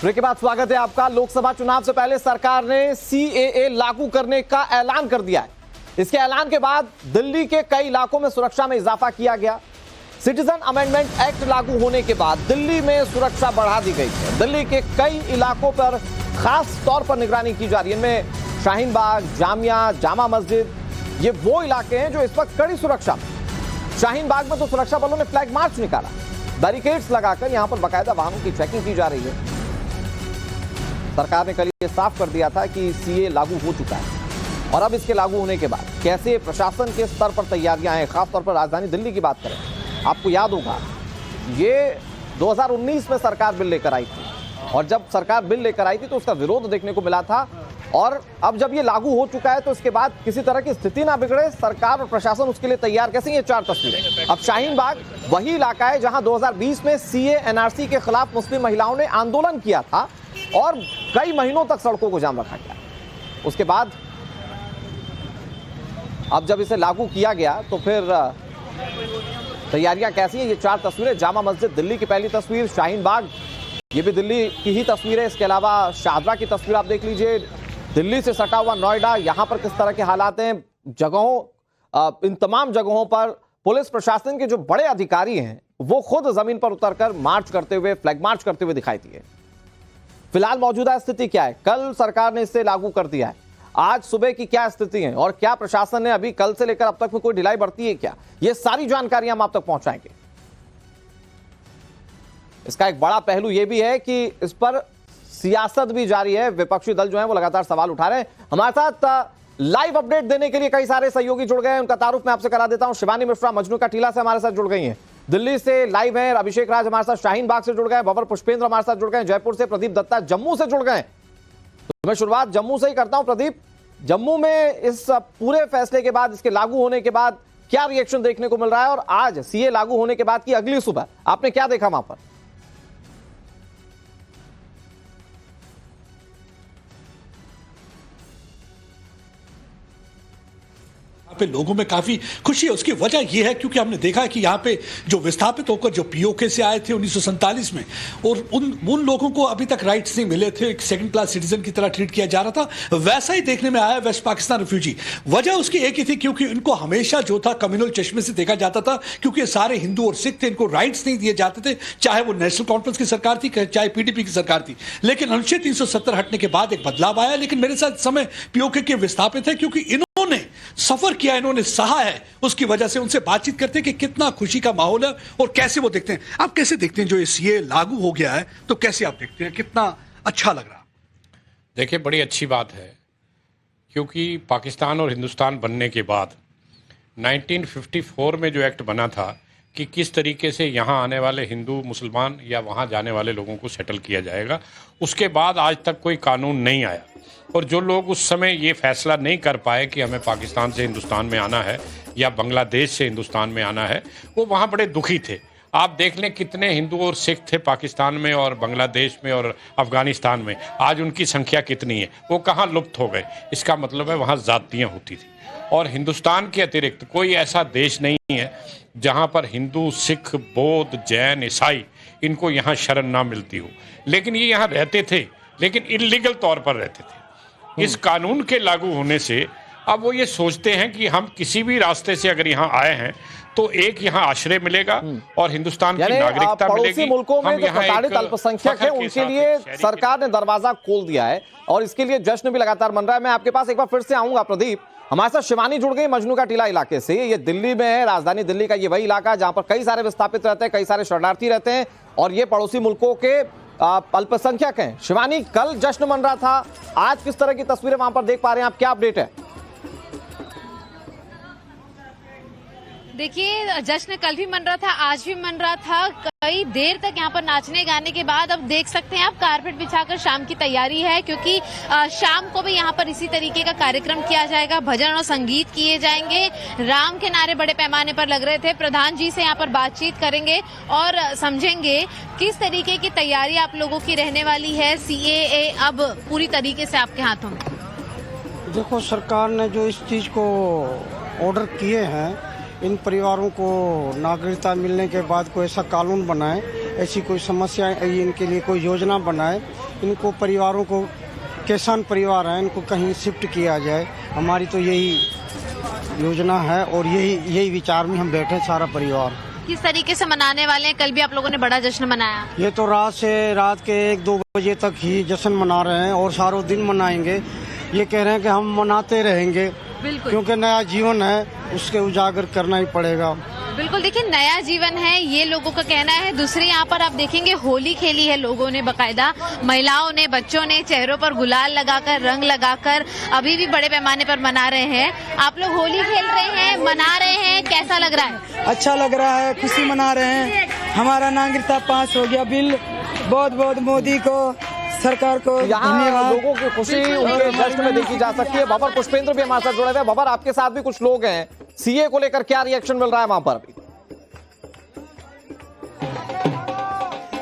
Break के बाद स्वागत है आपका। लोकसभा चुनाव से पहले सरकार ने सीएए लागू करने का ऐलान कर दिया है। इसके ऐलान के बाद दिल्ली के कई इलाकों में सुरक्षा में इजाफा किया गया। सिटीजन अमेंडमेंट एक्ट लागू होने के बाद दिल्ली में सुरक्षा बढ़ा दी गई है। दिल्ली के कई इलाकों पर खास तौर पर निगरानी की जा रही है। इनमें शाहीन बाग, जामिया, जामा मस्जिद, ये वो इलाके हैं जो इस वक्त कड़ी सुरक्षा में। शाहीन बाग में तो सुरक्षा बलों ने फ्लैग मार्च निकाला, बैरिकेड्स लगाकर यहां पर बाकायदा वाहनों की चेकिंग की जा रही है। सरकार ने कल ये साफ कर दिया था कि सीए लागू हो चुका है और अब इसके लागू होने के बाद कैसे प्रशासन के स्तर पर तैयारियां हैं। खासतौर पर राजधानी दिल्ली की बात करें, आपको याद होगा ये 2019 में सरकार बिल लेकर आई थी और जब सरकार बिल लेकर आई थी तो उसका विरोध देखने को मिला था। और अब जब ये लागू हो चुका है तो इसके बाद किसी तरह की स्थिति ना बिगड़े, सरकार और प्रशासन उसके लिए तैयार कैसे। ये चार तस्वीरें। अब शाहीन बाग वही इलाका है जहां 2020 में सीए एनआरसी के खिलाफ मुस्लिम महिलाओं ने आंदोलन किया था और कई महीनों तक सड़कों को जाम रखा गया। उसके बाद अब जब इसे लागू किया गया तो फिर तैयारियां कैसी हैं। ये चार तस्वीरें, जामा मस्जिद दिल्ली की पहली तस्वीर, शाहीन बाग ये भी दिल्ली की ही तस्वीर है। इसके अलावा शाहदरा की तस्वीर आप देख लीजिए, दिल्ली से सटा हुआ नोएडा, यहां पर किस तरह के हालात हैं। जगहों इन तमाम जगहों पर पुलिस प्रशासन के जो बड़े अधिकारी हैं वो खुद जमीन पर उतरकर मार्च करते हुए, फ्लैग मार्च करते हुए दिखाई दिए। फिलहाल मौजूदा स्थिति क्या है, कल सरकार ने इसे लागू कर दिया है, आज सुबह की क्या स्थिति है और क्या प्रशासन ने अभी कल से लेकर अब तक में कोई ढिलाई बरती है क्या, ये सारी जानकारी हम आप तक पहुंचाएंगे। इसका एक बड़ा पहलू यह भी है कि इस पर सियासत भी जारी है। विपक्षी दल जो है वो लगातार सवाल उठा रहे हैं। हमारे साथ लाइव अपडेट देने के लिए कई सारे सहयोगी जुड़ गए हैं। उनका तारुफ मैं आपसे करा देता हूं। शिवानी मिश्रा मजनू का टीला से हमारे साथ जुड़ गई हैं, दिल्ली से लाइव है। अभिषेक राज हमारे साथ शाहीन बाग से जुड़ गए, बबर पुष्पेंद्र हमारे साथ जुड़ गए जयपुर से, प्रदीप दत्ता जम्मू से जुड़ गए। तो मैं शुरुआत जम्मू से ही करता हूं। प्रदीप, जम्मू में इस पूरे फैसले के बाद, इसके लागू होने के बाद क्या रिएक्शन देखने को मिल रहा है और आज सीए लागू होने के बाद की अगली सुबह आपने क्या देखा वहां पर? पे लोगों में काफी खुशी है। उसकी वजह यह है क्योंकि हमने देखा है कि यहाँ पे जो विस्थापित होकर जो पीओके से आए थे 1947 में, और उन लोगों को अभी तक राइट्स नहीं मिले थे, एक सेकंड क्लास सिटीजन की तरह ट्रीट किया जा रहा था, वैसा ही देखने में आया वेस्ट पाकिस्तान रिफ्यूजी। वजह उसकी एक ही थी क्योंकि इनको हमेशा जो था कम्युनल चश्मे से देखा जाता था, क्योंकि सारे हिंदू और सिख थे, इनको राइट्स नहीं दिए जाते थे, चाहे वो नेशनल कॉन्फ्रेंस की सरकार थी चाहे पीडीपी की सरकार थी। लेकिन अनुच्छेद 370 हटने के बाद एक बदलाव आया। लेकिन मेरे साथ समय पीओके के विस्थापित है क्योंकि इन्होंने सफर किया, इन्होंने सहा है, उसकी वजह से उनसे बातचीत करते हैं कि कितना खुशी का माहौल है और कैसे वो देखते हैं। आप कैसे देखते हैं जो ये सीए लागू हो गया है, तो कैसे आप देखते हैं, कितना अच्छा लग रहा? देखिए, बड़ी अच्छी बात है क्योंकि पाकिस्तान और हिंदुस्तान बनने के बाद 1954 में जो एक्ट बना था कि किस तरीके से यहाँ आने वाले हिंदू, मुसलमान या वहाँ जाने वाले लोगों को सेटल किया जाएगा, उसके बाद आज तक कोई कानून नहीं आया। और जो लोग उस समय ये फैसला नहीं कर पाए कि हमें पाकिस्तान से हिंदुस्तान में आना है या बांग्लादेश से हिंदुस्तान में आना है, वो वहाँ बड़े दुखी थे। आप देख लें कितने हिंदू और सिख थे पाकिस्तान में और बांग्लादेश में और अफ़गानिस्तान में, आज उनकी संख्या कितनी है, वो कहाँ लुप्त हो गए। इसका मतलब है वहाँ जातियाँ होती थी। और हिंदुस्तान के अतिरिक्त कोई ऐसा देश नहीं है जहाँ पर हिंदू, सिख, बौद्ध, जैन, ईसाई इनको यहाँ शरण ना मिलती हो। लेकिन ये यहाँ रहते थे, लेकिन इलीगल तौर पर रहते थे। इस कानून के लागू होने से अब वो ये सोचते हैं कि हम किसी भी रास्ते से अगर यहाँ आए हैं तो एक यहाँ आश्रय मिलेगा और हिंदुस्तान की नागरिकता मिलेगी। पड़ोसी मुल्कों में जो प्रताड़ित अल्पसंख्यक है उनके लिए सरकार ने दरवाजा खोल दिया है और इसके लिए जश्न भी लगातार मन रहा है। मैं आपके पास एक बार फिर से आऊंगा प्रदीप। हमारे साथ शिवानी जुड़ गई मजनू का टीला इलाके से। ये दिल्ली में है, राजधानी दिल्ली का ये वही इलाका जहां पर कई सारे विस्थापित रहते हैं, कई सारे शरणार्थी रहते हैं और ये पड़ोसी मुल्कों के अल्पसंख्यक हैं। शिवानी, कल जश्न मन रहा था, आज किस तरह की तस्वीरें वहां पर देख पा रहे हैं आप, क्या अपडेट है? देखिए, जश्न कल भी मन रहा था, आज भी मन रहा था। कई देर तक यहाँ पर नाचने गाने के बाद अब देख सकते हैं आप कारपेट बिछाकर शाम की तैयारी है, क्योंकि शाम को भी यहाँ पर इसी तरीके का कार्यक्रम किया जाएगा। भजन और संगीत किए जाएंगे, राम के नारे बड़े पैमाने पर लग रहे थे। प्रधान जी से यहाँ पर बातचीत करेंगे और समझेंगे किस तरीके की तैयारी आप लोगों की रहने वाली है। सीएए अब पूरी तरीके से आपके हाथों में। देखो, सरकार ने जो इस चीज को ऑर्डर किए हैं, इन परिवारों को नागरिकता मिलने के बाद कोई ऐसा कानून बनाए, ऐसी कोई समस्या, इनके लिए कोई योजना बनाए इनको परिवारों को, किसान परिवार हैं, इनको कहीं शिफ्ट किया जाए। हमारी तो यही योजना है और यही विचार में हम बैठे सारा परिवार। किस तरीके से मनाने वाले हैं? कल भी आप लोगों ने बड़ा जश्न मनाया। ये तो रात के 1-2 बजे तक ही जश्न मना रहे हैं और सारों दिन मनाएंगे। ये कह रहे हैं कि हम मनाते रहेंगे, बिल्कुल, क्योंकि नया जीवन है, उसके उजागर करना ही पड़ेगा। बिल्कुल। देखिए, नया जीवन है, ये लोगों का कहना है। दूसरे यहाँ पर आप देखेंगे होली खेली है लोगों ने, बकायदा महिलाओं ने, बच्चों ने चेहरों पर गुलाल लगाकर, रंग लगाकर अभी भी बड़े पैमाने पर मना रहे हैं। आप लोग होली खेल रहे हैं, मना रहे हैं, कैसा लग रहा है? अच्छा लग रहा है, खुशी मना रहे हैं। हमारा नागरिकता पास हो गया बिल। बहुत बहुत मोदी को, सरकार को यहाँ लोगों की खुशी उनके जश्न में देखी जा सकती है। भंवर पुष्पेंद्र भी हमारे साथ जुड़े हुए। भंवर, आपके साथ भी कुछ लोग हैं, सीए को लेकर क्या रिएक्शन मिल रहा है वहां पर अभी?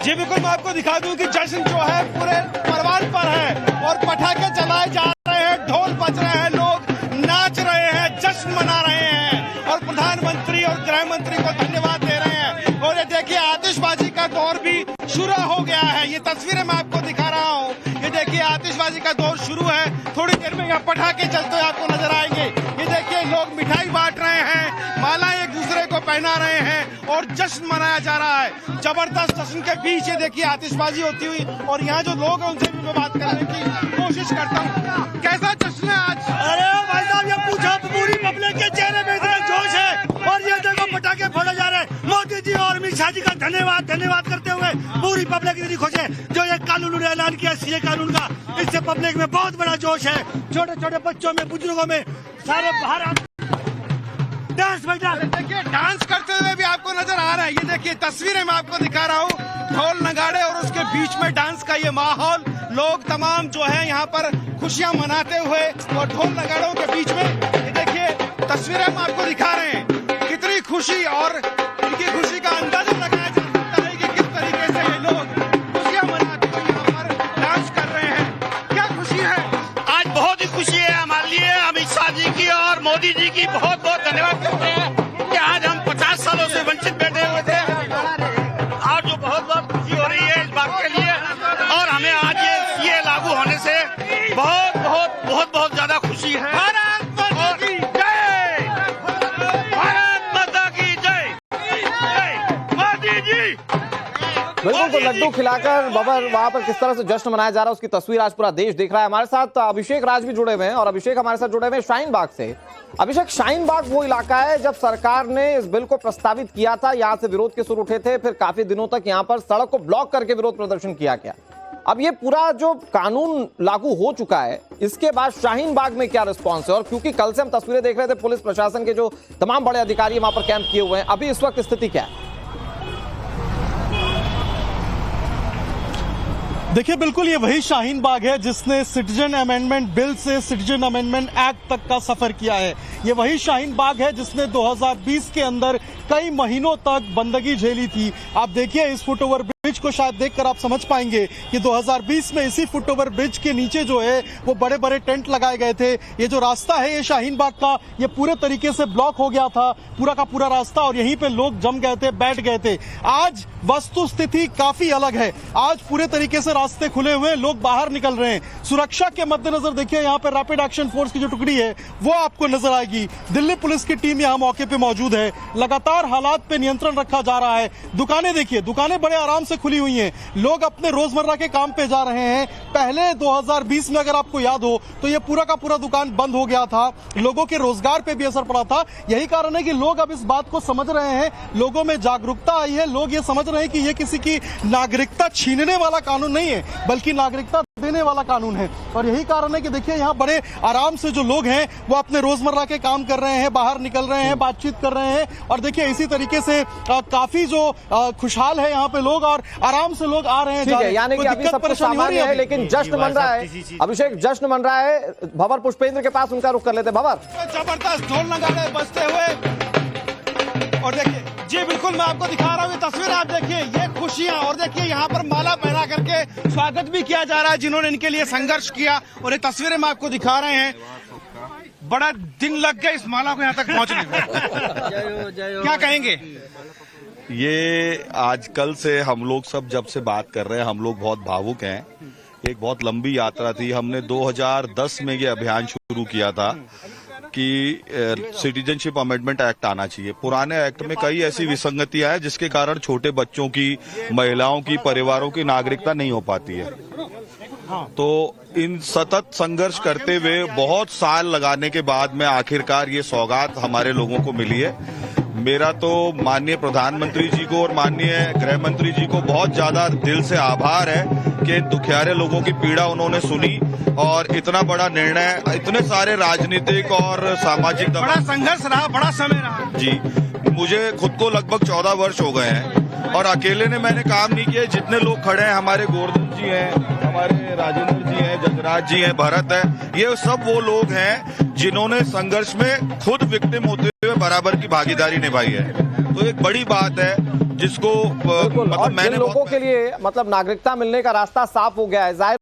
जी बिल्कुल, मैं आपको दिखा दूं कि जश्न जो है पूरे परवान पर है और पटाखे चलाए जा रहे हैं, ढोल बज रहे हैं, लोग नाच रहे हैं, जश्न मना रहे हैं और प्रधानमंत्री और गृह मंत्री को धन्यवाद दे रहे हैं। और ये देखिए, आतिशबाजी का दौर भी शुरू हो गया है। ये तस्वीरें मैं आपको दिखा रहा हूँ। ये देखिए, आतिशबाजी का दौर शुरू है। थोड़ी देर में यहाँ पटाखे चलते हुए आपको नजर आएंगे। ये देखिए, लोग मिठाई बांट रहे हैं, मालाएं एक दूसरे को पहना रहे हैं और जश्न मनाया जा रहा है। जबरदस्त जश्न के बीच ये देखिए आतिशबाजी होती हुई, और यहाँ जो लोग हैं उनसे भी मैं बात करने की कोशिश करता हूँ। कैसा जश्न है आज? अरे भाई साहब, ये पूछा पूरी पब्लिक के चेहरे पे इतना जोश है और ये देखो पटाखे फोड़े जा रहे हैं। मोदी जी और अमित शाह जी का धन्यवाद करते हुए पूरी पब्लिक इतनी खुश है। जो ये कानून ऐलान किया सीए कानून का, इससे पब्लिक में बहुत बड़ा जोश है। छोटे छोटे बच्चों में, बुजुर्गों में, सारे बाहर डांस देखिए, डांस करते हुए भी आपको नजर आ रहा है। ये देखिए तस्वीरें मैं आपको दिखा रहा हूँ, ढोल नगाड़े और उसके बीच में डांस का ये माहौल। लोग तमाम जो है यहाँ पर खुशियां मनाते हुए और ढोल नगाड़ों के बीच में, ये देखिए तस्वीरें हम आपको दिखा रहे हैं। कितनी खुशी, और इनकी खुशी का अंदाजा लगाया जा सकता है कि किस तरीके से ये लोग खुशियां मनाते हुए यहाँ पर डांस कर रहे हैं। क्या खुशी है आज? बहुत ही खुशी है हमारे लिए। अमित शाह जी की और मोदी जी की बहुत बहुत धन्यवाद करते हैं कि आज हम 50 सालों से वंचित बैठे हुए थे और जो बहुत बहुत खुशी हो रही है इस बात के लिए। और हमें आज ये लागू होने से बहुत बहुत बहुत बहुत ज्यादा खुशी है। भारत माता की जय, भारत माता की जय, जय मोदी जी। बिल्कुल, तो लड्डू खिलाकर बबर वहां पर किस तरह से जश्न मनाया जा रहा है उसकी तस्वीर आज पूरा देश देख रहा है। हमारे साथ अभिषेक राज भी जुड़े हुए हैं और अभिषेक हमारे साथ जुड़े हुए हैं शाहीन बाग से। अभिषेक, शाहीन बाग वो इलाका है जब सरकार ने इस बिल को प्रस्तावित किया था, यहां से विरोध के सुर उठे थे, फिर काफी दिनों तक यहां पर सड़क को ब्लॉक करके विरोध प्रदर्शन किया गया। अब ये पूरा जो कानून लागू हो चुका है, इसके बाद शाहीन बाग में क्या रिस्पॉन्स है? और क्योंकि कल से हम तस्वीरें देख रहे थे, पुलिस प्रशासन के जो तमाम बड़े अधिकारी वहां पर कैंप किए हुए हैं, अभी इस वक्त स्थिति क्या है? देखिए, बिल्कुल ये वही शाहीन बाग है जिसने सिटीजन अमेंडमेंट बिल से सिटीजन अमेंडमेंट एक्ट तक का सफर किया है। ये वही शाहीन बाग है जिसने 2020 के अंदर कई महीनों तक बंदगी झेली थी। आप देखिए, इस फुट ओवर ब्रिज को शायद देखकर आप समझ पाएंगे कि 2020 में इसी फुट ओवर ब्रिज के नीचे जो है वो बड़े बड़े टेंट लगाए गए थे। ये जो रास्ता है ये शाहीन बाग का, ये पूरे तरीके से ब्लॉक हो गया था, पूरा का पूरा रास्ता, और यहीं पे लोग जम गए थे, बैठ गए थे। आज वस्तु स्थिति काफी अलग है। आज पूरे तरीके से रास्ते खुले हुए, लोग बाहर निकल रहे हैं। सुरक्षा के मद्देनजर देखिए, यहाँ पे रैपिड एक्शन फोर्स की जो टुकड़ी है वो आपको नजर आएगी। दिल्ली पुलिस की टीम यहाँ मौके पे मौजूद है। लगातार हालात पे नियंत्रण रखा जा रहा है। दुकानें देखिए, दुकानें बड़े आराम से खुली हुई हैं। लोग अपने रोजमर्रा के काम पे जा रहे हैं। पहले 2020 में अगर आपको याद हो तो ये पूरा का पूरा दुकान बंद हो गया था, लोगों के रोजगार पे भी असर पड़ा था। यही कारण है कि लोग अब इस बात को समझ रहे हैं, लोगों में जागरूकता आई है। लोग ये समझ रहे हैं कि ये किसी की नागरिकता छीनने वाला कानून नहीं है, बल्कि नागरिकता देने वाला कानून है। और यही कारण है कि देखिए, यहाँ बड़े आराम से जो लोग हैं वो अपने रोजमर्रा के काम कर रहे हैं, बाहर निकल रहे हैं, बातचीत कर रहे हैं। और देखिए, इसी तरीके से काफी जो खुशहाल है यहाँ पे लोग, और आराम से लोग आ रहे हैं। ठीक है, यानी कि अभी सब कुछ सामान्य है, लेकिन जश्न मन रहा है। अभिषेक, जश्न मन रहा है। भंवर पुष्पेंद्र के पास उनका रुख कर लेते। भंवर, जबरदस्त ढोल नगाड़े बजते हुए, और देखिए जी बिल्कुल मैं आपको दिखा रहा हूँ ये तस्वीर। आप देखिए ये खुशियां, और देखिए यहाँ पर माला पहना करके स्वागत भी किया जा रहा है जिन्होंने इनके लिए संघर्ष किया। और ये तस्वीरें मैं आपको दिखा रहे हैं। बड़ा दिन लग गया इस माला को यहाँ तक पहुँचने में। क्या कहेंगे? ये आजकल से हम लोग सब जब से बात कर रहे हैं, हम लोग बहुत भावुक हैं, एक बहुत लंबी यात्रा थी। हमने 2010 में ये अभियान शुरू किया था कि सिटीजनशिप अमेंडमेंट एक्ट आना चाहिए। पुराने एक्ट में कई ऐसी विसंगतियां हैं जिसके कारण छोटे बच्चों की, महिलाओं की, परिवारों की नागरिकता नहीं हो पाती है। तो इन सतत संघर्ष करते हुए बहुत साल लगाने के बाद में आखिरकार ये सौगात हमारे लोगों को मिली है। मेरा तो माननीय प्रधानमंत्री जी को और माननीय गृह मंत्री जी को बहुत ज्यादा दिल से आभार है कि दुखियारे लोगों की पीड़ा उन्होंने सुनी और इतना बड़ा निर्णय, इतने सारे राजनीतिक और सामाजिक बड़ा संघर्ष रहा, बड़ा समय रहा। जी, मुझे खुद को लगभग 14 वर्ष हो गए हैं और अकेले ने मैंने काम नहीं किया। जितने लोग खड़े हैं, हमारे गोवर्धन जी हैं, हमारे राजेंद्र जी हैं, जगराज जी हैं, भरत है, ये सब वो लोग हैं जिन्होंने संघर्ष में खुद विक्टिम होते हुए बराबर की भागीदारी निभाई है। तो एक बड़ी बात है जिसको मतलब मैंने लोगों के लिए मतलब नागरिकता मिलने का रास्ता साफ हो गया है। जाहिर